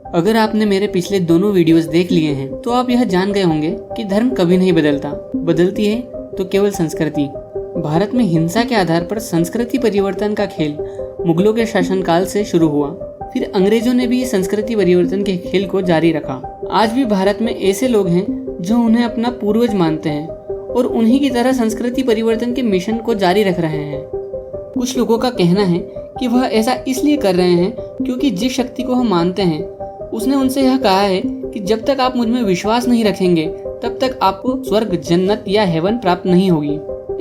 अगर आपने मेरे पिछले दोनों वीडियोस देख लिए हैं तो आप यह जान गए होंगे कि धर्म कभी नहीं बदलता, बदलती है तो केवल संस्कृति। भारत में हिंसा के आधार पर संस्कृति परिवर्तन का खेल मुगलों के शासनकाल से शुरू हुआ, फिर अंग्रेजों ने भी संस्कृति परिवर्तन के खेल को जारी रखा। आज भी भारत में ऐसे लोग हैं जो उन्हें अपना पूर्वज मानते हैं और उन्हीं की तरह संस्कृति परिवर्तन के मिशन को जारी रख रहे हैं। कुछ लोगों का कहना है कि वह ऐसा इसलिए कर रहे हैं क्योंकि जिस शक्ति को हम मानते हैं उसने उनसे यह कहा है कि जब तक आप मुझ में विश्वास नहीं रखेंगे तब तक आपको स्वर्ग, जन्नत या हेवन प्राप्त नहीं होगी।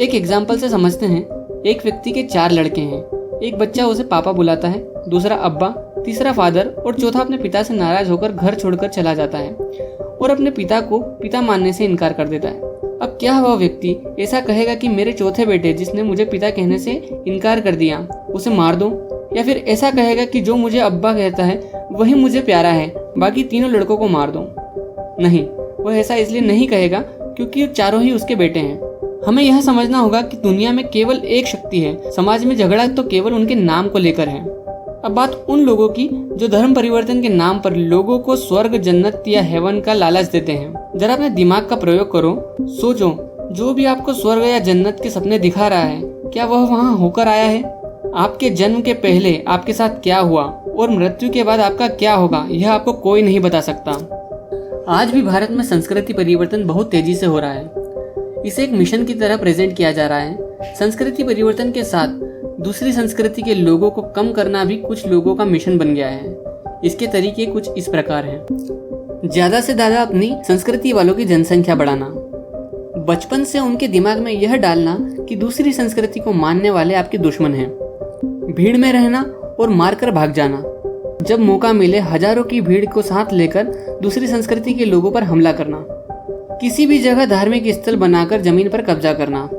एक एग्जाम्पल से समझते हैं। एक व्यक्ति के 4 लड़के हैं। एक बच्चा उसे पापा बुलाता है, दूसरा अब्बा, तीसरा फादर और चौथा अपने पिता से नाराज होकर घर छोड़कर चला जाता है और अपने पिता को पिता मानने से इनकार कर देता है। अब क्या वह व्यक्ति ऐसा कहेगा कि मेरे चौथे बेटे जिसने मुझे पिता कहने से इनकार कर दिया उसे मार दो, या फिर ऐसा कहेगा कि जो मुझे अब्बा कहता है वही मुझे प्यारा है, बाकी तीनों लड़कों को मार दो? नहीं, वह ऐसा इसलिए नहीं कहेगा क्योंकि चारों ही उसके बेटे हैं। हमें यह समझना होगा कि दुनिया में केवल एक शक्ति है, समाज में झगड़ा तो केवल उनके नाम को लेकर है। अब बात उन लोगों की जो धर्म परिवर्तन के नाम पर लोगों को स्वर्ग, जन्नत या हेवन का लालच देते हैं। जरा अपने दिमाग का प्रयोग करो, सोचो, जो भी आपको स्वर्ग या जन्नत के सपने दिखा रहा है, क्या वह वहाँ होकर आया है? आपके जन्म के पहले आपके साथ क्या हुआ और मृत्यु के बाद आपका क्या होगा, यह आपको कोई नहीं बता सकता। आज भी भारत में संस्कृति परिवर्तन बहुत तेजी से हो रहा है। इसे एक मिशन की तरह प्रेजेंट किया जा रहा है। संस्कृति परिवर्तन के साथ दूसरी संस्कृति के लोगों को कम करना भी कुछ लोगों का मिशन बन गया है। इसके तरीके कुछ इस प्रकार हैं। ज्यादा से ज्यादा अपनी संस्कृति वालों की जनसंख्या बढ़ाना, बचपन से उनके दिमाग में यह डालना कि दूसरी संस्कृति को मानने वाले आपके दुश्मन हैं, भीड़ में रहना और मारकर भाग जाना, जब मौका मिले हजारों की भीड़ को साथ लेकर दूसरी संस्कृति के लोगों पर हमला करना, किसी भी जगह धार्मिक स्थल बनाकर जमीन पर कब्जा करना,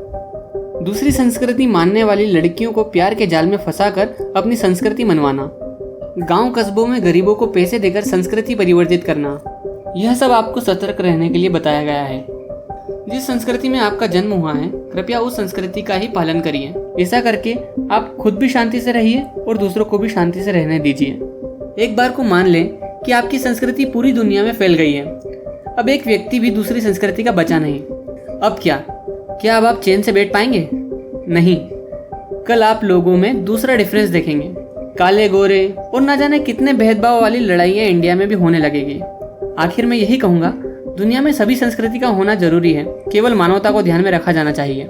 दूसरी संस्कृति मानने वाली लड़कियों को प्यार के जाल में फंसाकर अपनी संस्कृति मनवाना, गांव कस्बों में गरीबों को पैसे देकर संस्कृति परिवर्तित करना। यह सब आपको सतर्क रहने के लिए बताया गया है। जिस संस्कृति में आपका जन्म हुआ है, कृपया उस संस्कृति का ही पालन करिए। ऐसा करके आप खुद भी शांति से रहिए और दूसरों को भी शांति से रहने दीजिए। एक बार को मान लें कि आपकी संस्कृति पूरी दुनिया में फैल गई है। अब एक व्यक्ति भी दूसरी संस्कृति का बचा नहीं। अब क्या अब आप चैन से बैठ पाएंगे? नहीं। कल आप लोगों में दूसरा डिफरेंस देखेंगे। काले, गोरे और ना जाने कितने भेदभाव वाली लड़ाइयाँ इंडिया में भी होने लगेगी। आखिर में यही कहूँगा, दुनिया में सभी संस्कृति का होना जरूरी है, केवल मानवता को ध्यान में रखा जाना चाहिए।